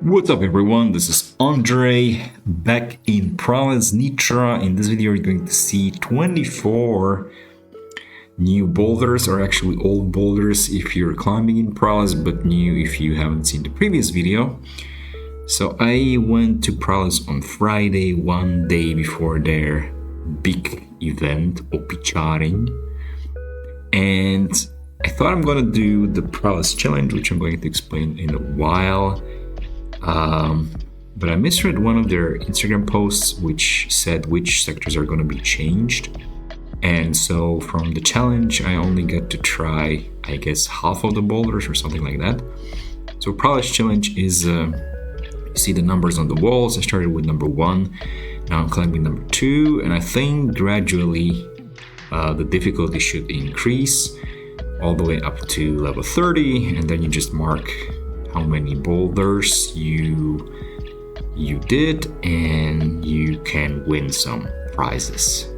What's up everyone, this is Andre back in Pralez Nitra. In this video you're going to see 24 new boulders, or actually old boulders if you're climbing in Pralez, but new if you haven't seen the previous video. So I went to Pralez on Friday, one day before their big event, Opiczaring, and I thought I'm gonna do the Pralez challenge, which I'm going to explain in a while. But I misread one of their Instagram posts which said which sectors are going to be changed, and so from the challenge I only got to try, I guess, half of the boulders or something like that. So Pralez challenge is you see the numbers on the walls. I started with number 1, now I'm climbing number 2, and I think gradually the difficulty should increase all the way up to level 30, and then you just mark how many boulders you did, and you can win some prizes.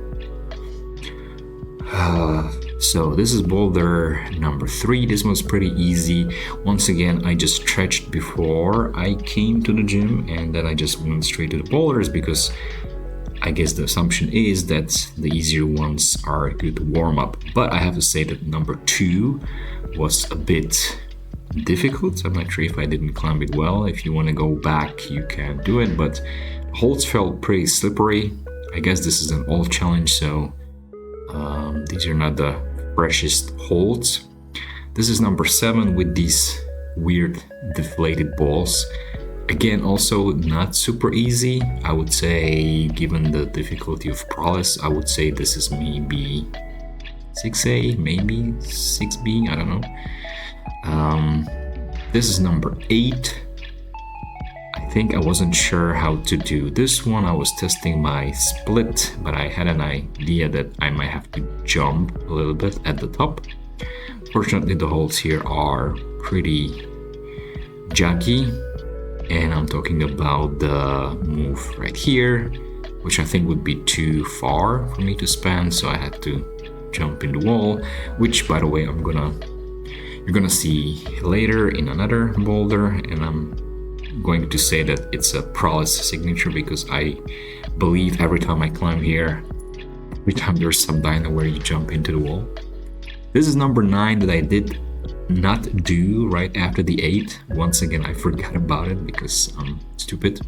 So this is boulder number 3. This one's pretty easy. Once again, I just stretched before I came to the gym, and then I just went straight to the boulders because I guess the assumption is that the easier ones are a good warm-up. But I have to say that number 2 was a bit difficult. I'm not sure if I didn't climb it well. If you want to go back, you can do it, but the holds felt pretty slippery. I guess this is an old challenge, so these are not the freshest holds. This is number 7 with these weird deflated balls. Again, also not super easy. I would say, given the difficulty of Pralez, I would say this is maybe 6A, maybe 6B, I don't know. This is number 8. I think I wasn't sure how to do this one. I was testing my split, but I had an idea that I might have to jump a little bit at the top. Fortunately, the holds here are pretty jaggy, and I'm talking about the move right here, which I think would be too far for me to span, so I had to jump in the wall, which, by the way, you're gonna see later in another boulder, and I'm going to say that it's a Pralez signature because I believe every time I climb here, every time there's some dyno where you jump into the wall. This is number 9 that I did not do right after the 8. Once again, I forgot about it because I'm stupid.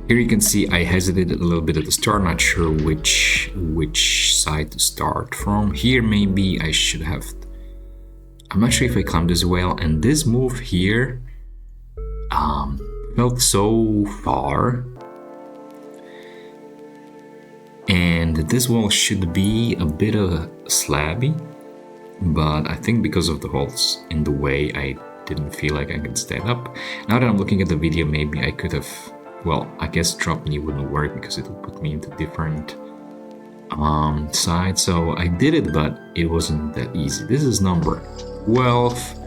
Here you can see I hesitated a little bit at the start, not sure which side to start from. Here maybe I should have, I'm not sure if I climbed this well, and this move here felt so far, and this wall should be a bit of slabby, but I think because of the holds in the way, I didn't feel like I could stand up. Now that I'm looking at the video, maybe I could have, well, I guess drop knee wouldn't work because it would put me into different side. So I did it, but it wasn't that easy. This is number 12.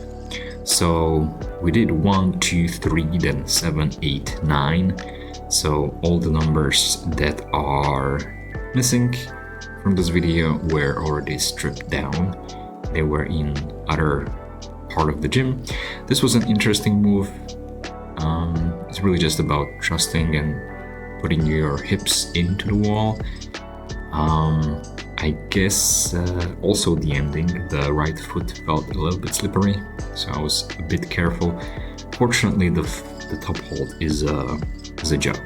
So we did 1, 2, 3, then 7, 8, 9. So all the numbers that are missing from this video were already stripped down. They were in other part of the gym. This was an interesting move. It's really just about trusting and putting your hips into the wall. I guess also the ending, the right foot felt a little bit slippery, so I was a bit careful. Fortunately, the top hold is a jug.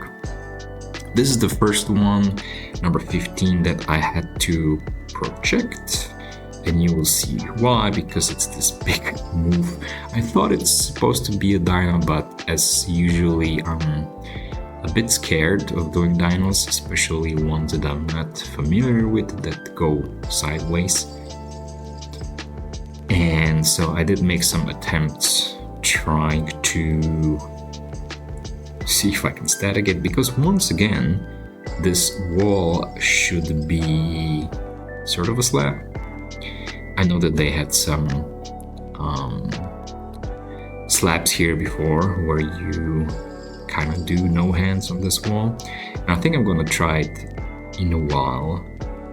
This is the first one, number 15, that I had to project, and you will see why, because it's this big move. I thought it's supposed to be a dyno, but as usually I'm a bit scared of doing dynos, especially ones that I'm not familiar with that go sideways. And so I did make some attempts trying to see if I can static it, because once again, this wall should be sort of a slab. I know that they had some slabs here before where you kind of do no hands on this wall, and I think I'm gonna try it in a while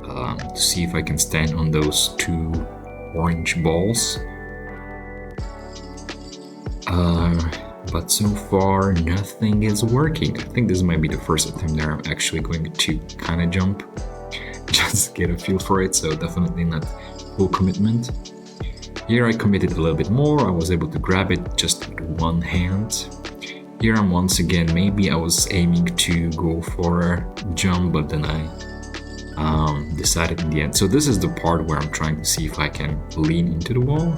to see if I can stand on those 2 orange balls. but so far nothing is working. I think this might be the first attempt that I'm actually going to kind of jump, just get a feel for it, so definitely not full commitment. Here I committed a little bit more. I was able to grab it just with one hand. Here I'm once again, maybe I was aiming to go for a jump, but then I decided in the end. So this is the part where I'm trying to see if I can lean into the wall,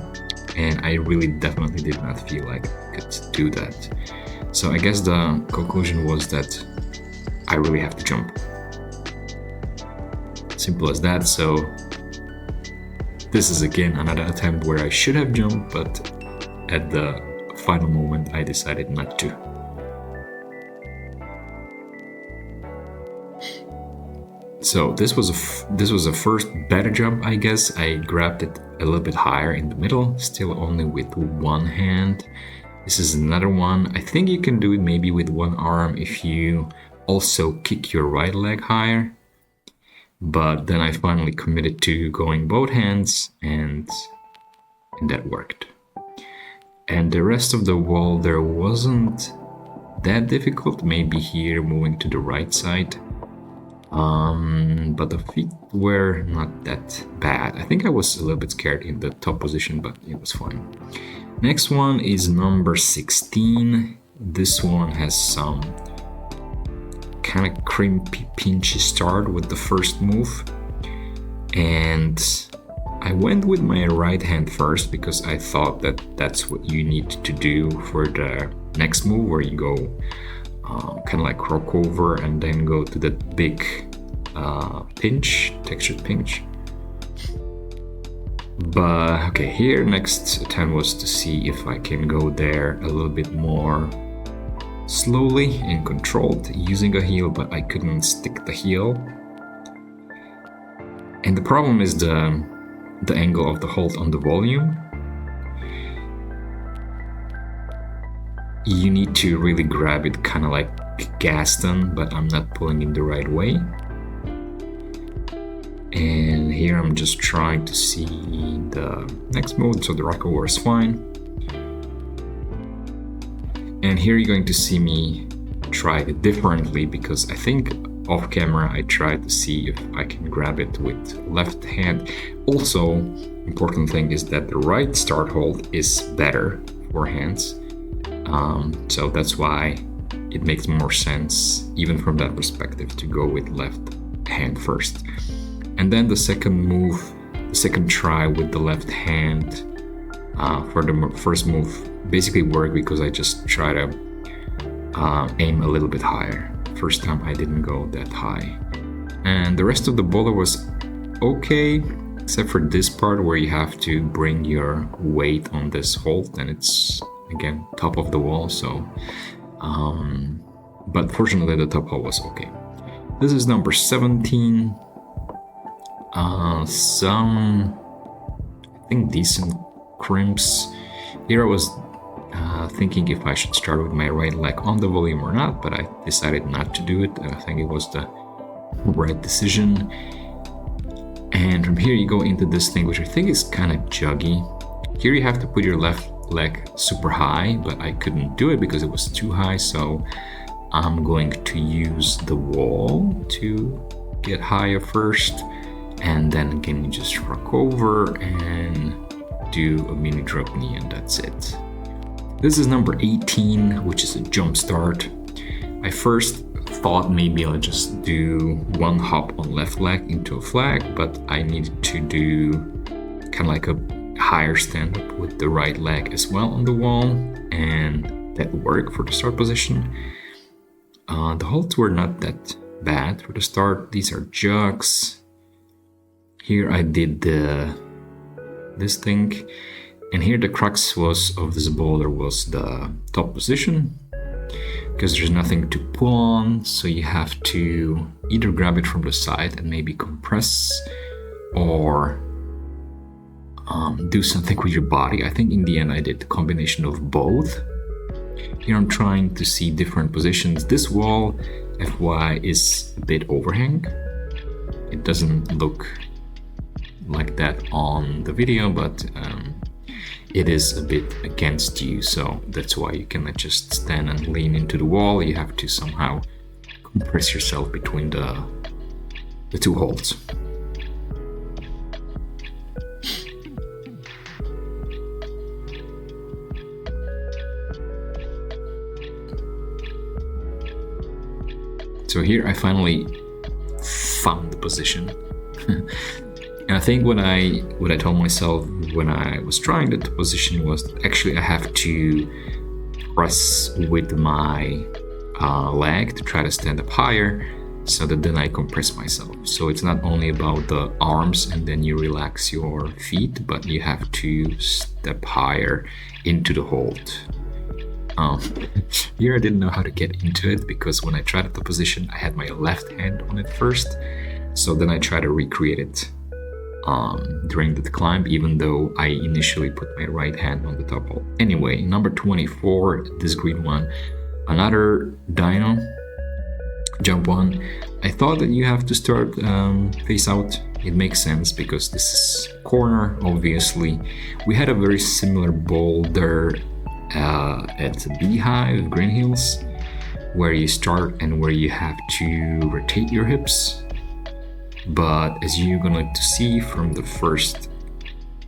and I really definitely did not feel like I could do that. So I guess the conclusion was that I really have to jump. Simple as that. So this is again another attempt where I should have jumped, but at the final moment I decided not to. So this was a first better jump, I guess. I grabbed it a little bit higher in the middle, still only with one hand. This is another one. I think you can do it maybe with one arm if you also kick your right leg higher. But then I finally committed to going both hands, and that worked. And the rest of the wall there wasn't that difficult. Maybe here moving to the right side. But the feet were not that bad. I think I was a little bit scared in the top position, but it was fine. Next one is number 16. This one has some kind of crimpy, pinchy start with the first move. And I went with my right hand first because I thought that that's what you need to do for the next move, where you go kind of like rock over and then go to that big pinch, textured pinch. But okay, here next attempt was to see if I can go there a little bit more slowly and controlled using a heel, but I couldn't stick the heel. And the problem is the angle of the hold on the volume. You need to really grab it kind of like Gaston, but I'm not pulling it the right way. And here I'm just trying to see the next mode, so the rock over is fine. And here you're going to see me try it differently, because I think off camera I tried to see if I can grab it with left hand. Also, important thing is that the right start hold is better for hands. So that's why it makes more sense, even from that perspective, to go with left hand first. And then the second move, the second try with the left hand for the first move basically worked because I just try to aim a little bit higher. First time I didn't go that high. And the rest of the boulder was okay, except for this part where you have to bring your weight on this hold, and it's again top of the wall, so but fortunately the top hole was okay. This is number 17. Some I think decent crimps. Here I was thinking if I should start with my right leg on the volume or not, but I decided not to do it. I think it was the right decision. And from here you go into this thing, which I think is kind of juggy. Here you have to put your left leg super high, but I couldn't do it because it was too high, so I'm going to use the wall to get higher first, and then again you just rock over and do a mini drop knee, and that's it. This is number 18, which is a jump start. I first thought maybe I'll just do one hop on left leg into a flag, but I needed to do kind of like a higher stand up with the right leg as well on the wall, and that worked for the start position. The holds were not that bad for the start. These are jugs. Here I did this thing, and here the crux of this boulder was the top position, because there's nothing to pull on, so you have to either grab it from the side and maybe compress, or do something with your body. I think in the end I did the combination of both. Here I'm trying to see different positions. This wall, FY, is a bit overhang. It doesn't look like that on the video, but it is a bit against you, so that's why you cannot just stand and lean into the wall. You have to somehow compress yourself between the two holds. So here I finally found the position. And I think what I told myself when I was trying that position was that actually I have to press with my leg to try to stand up higher, so that then I compress myself. So it's not only about the arms and then you relax your feet, but you have to step higher into the hold. Here I didn't know how to get into it, because when I tried the position I had my left hand on it first, so then I tried to recreate it during the climb, even though I initially put my right hand on the top hold. Anyway, number 24, this green one, another dyno jump one. I thought that you have to start face out. It makes sense because this is corner, obviously. We had a very similar boulder at Beehive, Green Hills, where you start and where you have to rotate your hips. But as you're going to see from the first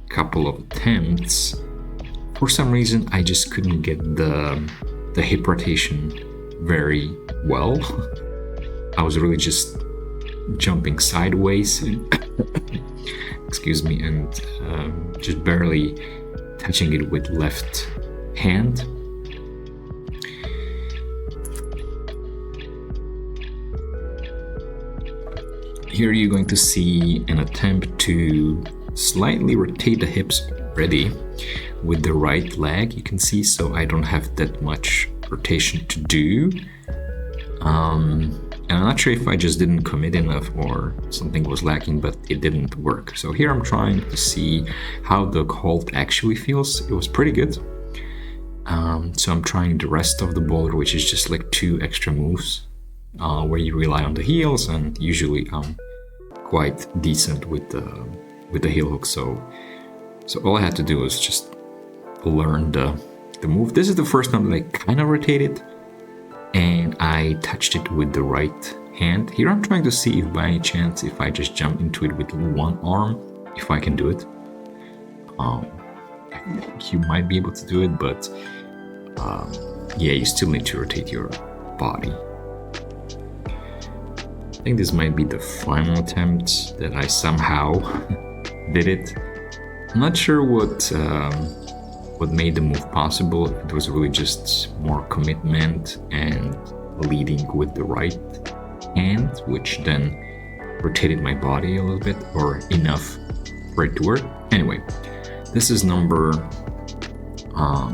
couple of attempts, for some reason I just couldn't get the hip rotation very well. I was really just jumping sideways, excuse me, and just barely touching it with left hand. Here you're going to see an attempt to slightly rotate the hips already with the right leg, you can see, so I don't have that much rotation to do. And I'm not sure if I just didn't commit enough or something was lacking, but it didn't work. So here I'm trying to see how the hold actually feels. It was pretty good. So I'm trying the rest of the boulder, which is just like 2 extra moves where you rely on the heels, and usually I'm quite decent with the heel hook. So all I had to do was just learn the move. This is the first time that I kind of rotated, and I touched it with the right hand. Here I'm trying to see if by any chance, if I just jump into it with one arm, if I can do it. I think you might be able to do it, but yeah, you still need to rotate your body. I think this might be the final attempt that I somehow did it. I'm not sure what made the move possible. It was really just more commitment and leading with the right hand, which then rotated my body a little bit, or enough for it to work. Anyway, this is number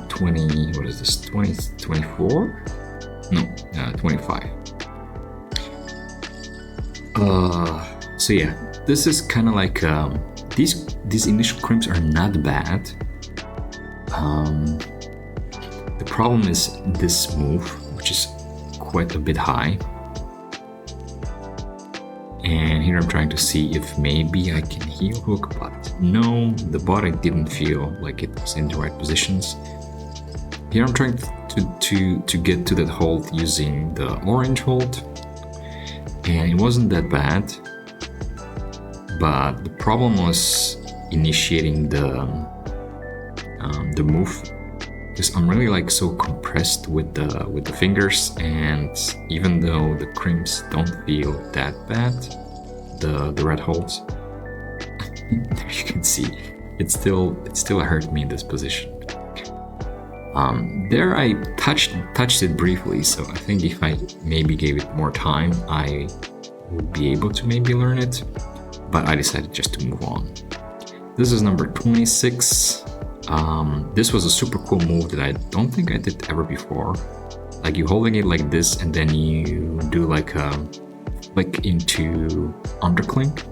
20, what is this, 24? No, 25. So yeah, this is kind of like, these initial crimps are not bad. The problem is this move, which is quite a bit high. And here I'm trying to see if maybe I can heel hook, but no, the body didn't feel like it was in the right positions. Here I'm trying to get to that hold using the orange hold, and it wasn't that bad. But the problem was initiating the move, because I'm really like so compressed with the fingers, and even though the crimps don't feel that bad, the red holds, there you can see it still hurt me in this position. There I touched it briefly, so I think if I maybe gave it more time, I would be able to maybe learn it, but I decided just to move on. This is number 26. This was a super cool move that I don't think I did ever before. Like, you holding it like this and then you do like a flick into underclink.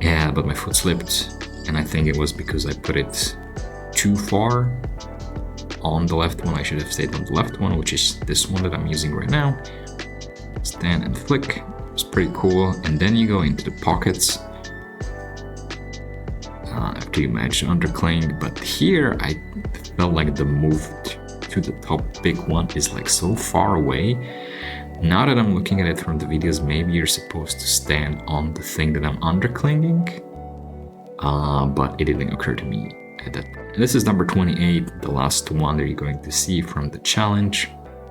Yeah, but my foot slipped, and I think it was because I put it too far on the left one. I should have stayed on the left one, which is this one that I'm using right now. Stand and flick. It's pretty cool. And then you go into the pockets. after you manage to undercling. But here I felt like the move to the top big one is like so far away. Now that I'm looking at it from the videos, maybe you're supposed to stand on the thing that I'm underclinging, but it didn't occur to me at that point. This is number 28, the last one that you're going to see from the challenge.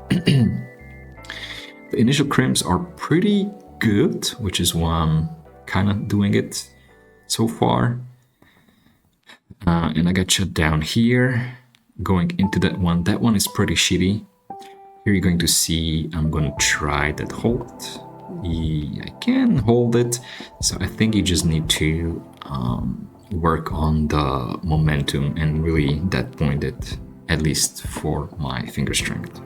The initial crimps are pretty good, which is why I'm kind of doing it so far. And I got shut down here, going into that one. That one is pretty shitty. Here you're going to see I'm going to try that hold. I can hold it, so I think you just need to work on the momentum and really that point it, at least for my finger strength.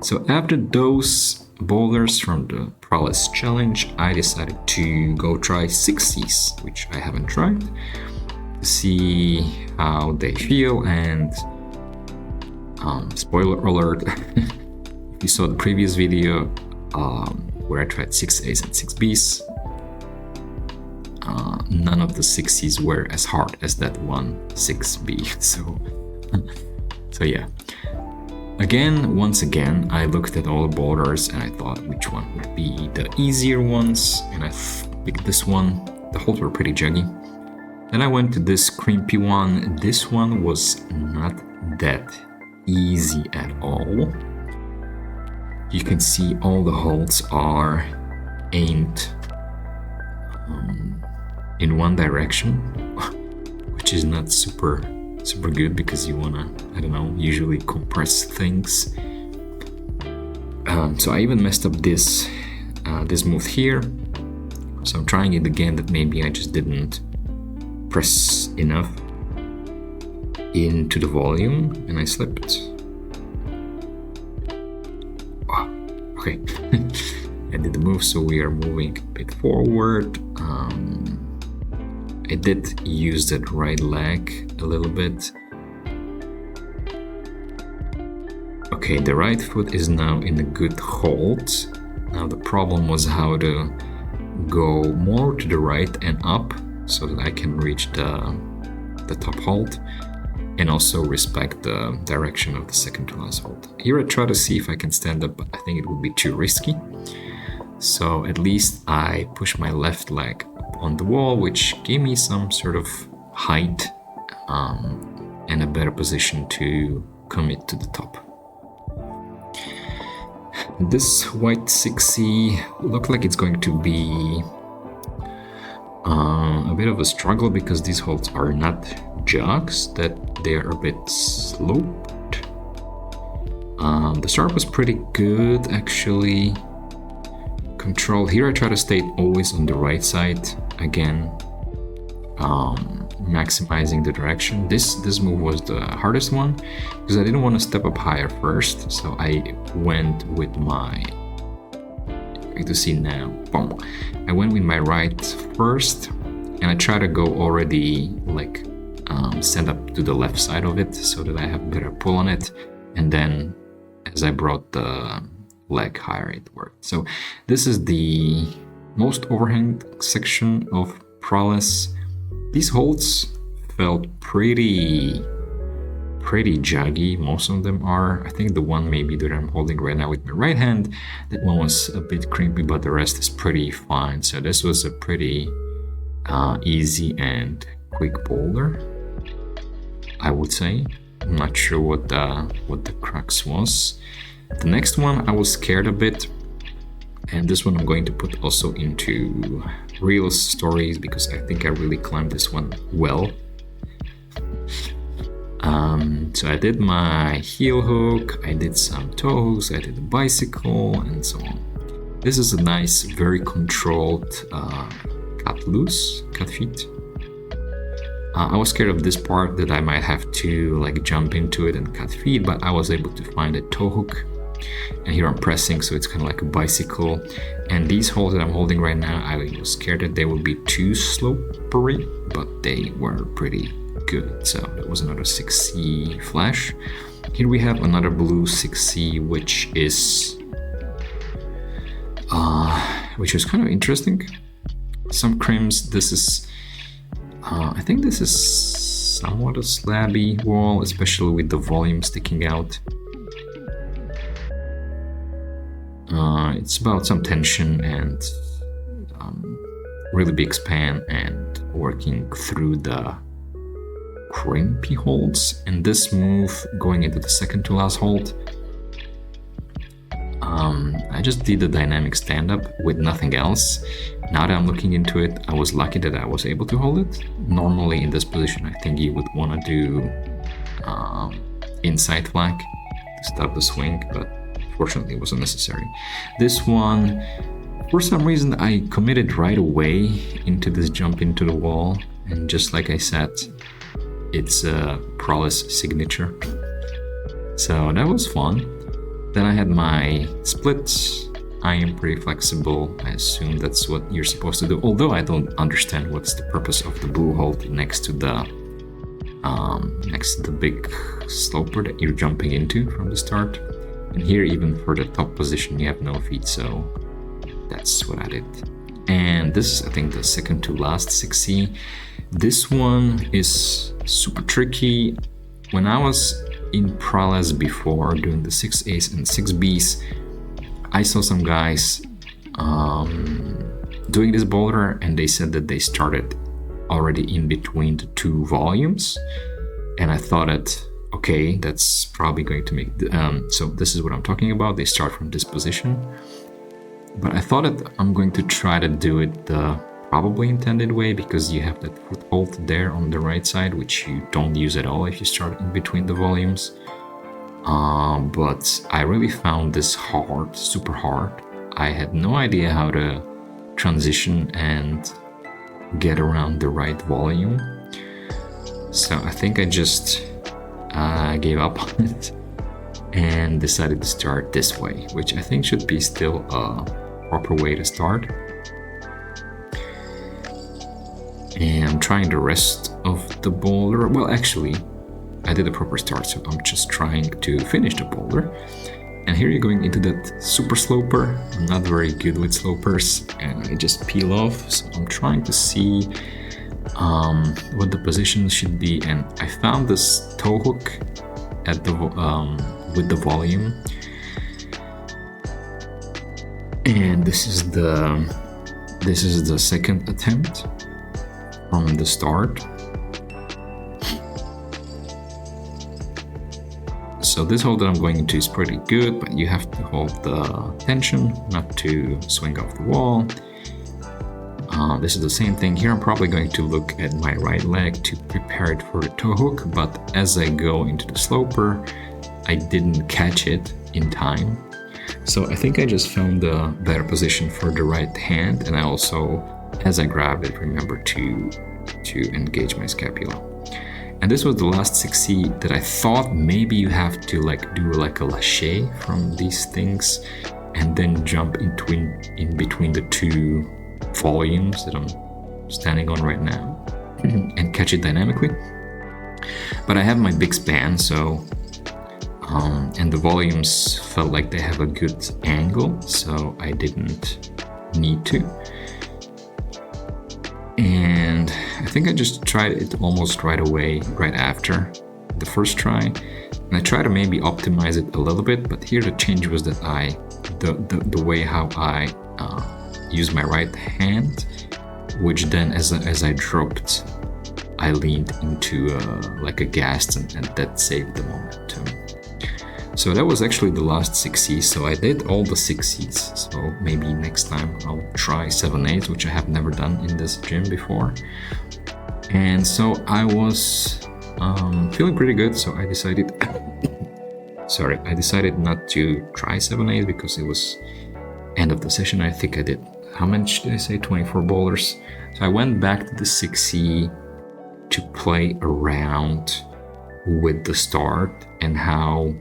So after those boulders from the Pralez challenge, I decided to go try 60s, which I haven't tried, to see how they feel. And spoiler alert, if you saw the previous video where I tried 6As and 6Bs, none of the 60s were as hard as that one 6B. So yeah. Once again, I looked at all the boulders and I thought which one would be the easier ones, and I picked this one. The holes were pretty juggy. Then I went to this crimpy one. This one was not that easy at all. You can see all the holes are aimed in one direction, which is not super good because you wanna, I don't know, usually compress things. So I even messed up this move here. So I'm trying it again, that maybe I just didn't press enough into the volume and I slipped. Oh, okay. I did the move, so we are moving a bit forward. I did use that right leg a little bit. Okay, the right foot is now in a good hold. Now the problem was how to go more to the right and up so that I can reach the top hold and also respect the direction of the second to last hold. Here I try to see if I can stand up, but I think it would be too risky. So at least I push my left leg on the wall, which gave me some sort of height and a better position to commit to the top. This white 6C looked like it's going to be a bit of a struggle because these holds are not jogs, that they're a bit sloped. The start was pretty good actually. Control here, I try to stay always on the right side again, maximizing the direction. This move was the hardest one because I didn't want to step up higher first, so I went with my, you to see now, boom. I went with my right first and I try to go already like stand up to the left side of it so that I have better pull on it, and then as I brought the leg higher it worked. So this is the most overhang section of Pralez. These holds felt pretty jaggy, most of them are. I think the one maybe that I'm holding right now with my right hand, that one was a bit crimpy, but the rest is pretty fine. So this was a pretty easy and quick boulder, I would say. I'm not sure what the crux was. The next one I was scared a bit, and this one I'm going to put also into real stories because I think I really climbed this one well. So I did my heel hook, I did some toe hooks, I did a bicycle, and so on. This is a nice, very controlled cut feet. I was scared of this part that I might have to like jump into it and cut feet, but I was able to find a toe hook. And here I'm pressing, so it's kind of like a bicycle. And these holds that I'm holding right now, I was scared that they would be too slippery, but they were pretty good. So that was another 6C flash. Here we have another blue 6C, which is kind of interesting. Some crimps. This is I think this is somewhat a slabby wall, especially with the volume sticking out. It's about some tension and really big span and working through the crimpy holds. And this move, going into the second to last hold, I just did a dynamic stand-up with nothing else. Now that I'm looking into it, I was lucky that I was able to hold it. Normally in this position, I think you would want to do inside flag to stop the swing, but fortunately it wasn't necessary. This one, for some reason, I committed right away into this jump into the wall, and just like I said, it's a Pralez signature. So that was fun. Then I had my splits. I am pretty flexible. I assume that's what you're supposed to do. Although I don't understand what's the purpose of the blue hold next to the big sloper that you're jumping into from the start. And here, even for the top position, you have no feet, so that's what I did. And this is, I think, the second to last 6C. This one is super tricky. When I was in Pralez before, doing the 6As and 6Bs, I saw some guys doing this boulder, and they said that they started already in between the two volumes. And I thought that, okay, that's probably going to make... so this is what I'm talking about. They start from this position. But I thought that I'm going to try to do it the probably intended way, because you have that foothold there on the right side, which you don't use at all if you start in between the volumes. But I really found this hard, super hard. I had no idea how to transition and get around the right volume. So I think I just gave up on it and decided to start this way, which I think should be still a proper way to start. And I'm trying the rest of the boulder. Well, actually, I did a proper start, so I'm just trying to finish the boulder. And here you're going into that super sloper. I'm not very good with slopers, and I just peel off. So I'm trying to see what the position should be. And I found this toe hook at the with the volume. And this is the second attempt from the start. So this hold that I'm going into is pretty good, but you have to hold the tension not to swing off the wall. This is the same thing here. I'm probably going to look at my right leg to prepare it for the toe hook, but as I go into the sloper, I didn't catch it in time. So I think I just found a better position for the right hand, and I also, as I grabbed it, remember to engage my scapula. And this was the last 6C that I thought maybe you have to do like a lâcher from these things and then jump in between the two volumes that I'm standing on right now and catch it dynamically. But I have my big span, so and the volumes felt like they have a good angle, so I didn't need to. And I think I just tried it almost right away, right after the first try. And I tried to maybe optimize it a little bit, but here the change was that the way how I used my right hand, which then as I dropped, I leaned into like a gas, and that saved the momentum. So that was actually the last 6Cs, so I did all the 6Cs, so maybe next time I'll try 7As, which I have never done in this gym before. And so I was feeling pretty good, so I decided I decided not to try 7As because it was end of the session. I think I did, how much did I say, 24 boulders. So I went back to the 6C to play around with the start and how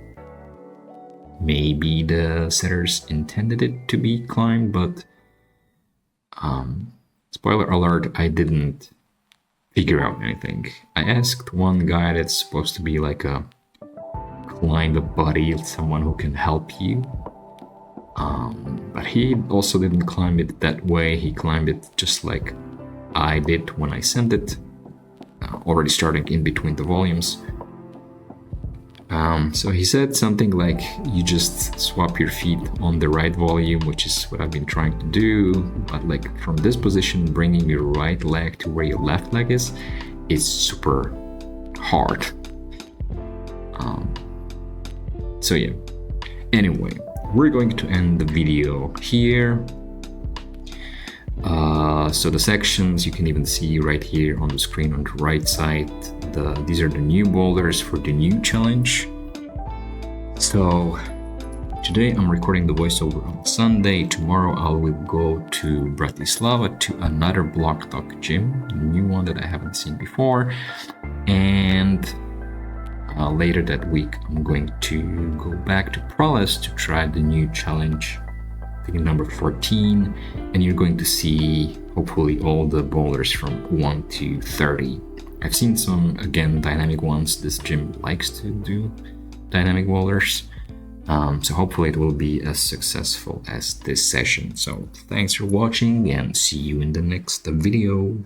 maybe the setters intended it to be climbed, but spoiler alert, I didn't figure out anything. I asked one guy that's supposed to be like a climb a buddy, someone who can help you, but he also didn't climb it that way. He climbed it just like I did when I sent it, already starting in between the volumes. So he said something like you just swap your feet on the right volume, which is what I've been trying to do, but like from this position, bringing your right leg to where your left leg is super hard. So yeah, anyway, we're going to end the video here. So the sections you can even see right here on the screen on the right side. These are the new boulders for the new challenge. So today I'm recording the voiceover on Sunday. Tomorrow I will go to Bratislava to another Block Talk gym, a new one that I haven't seen before. And later that week I'm going to go back to Pralez to try the new challenge, I think number 14, and you're going to see hopefully all the boulders from 1 to 30. I've seen some, again, dynamic ones. This gym likes to do dynamic boulders, so hopefully it will be as successful as this session. So thanks for watching and see you in the next video.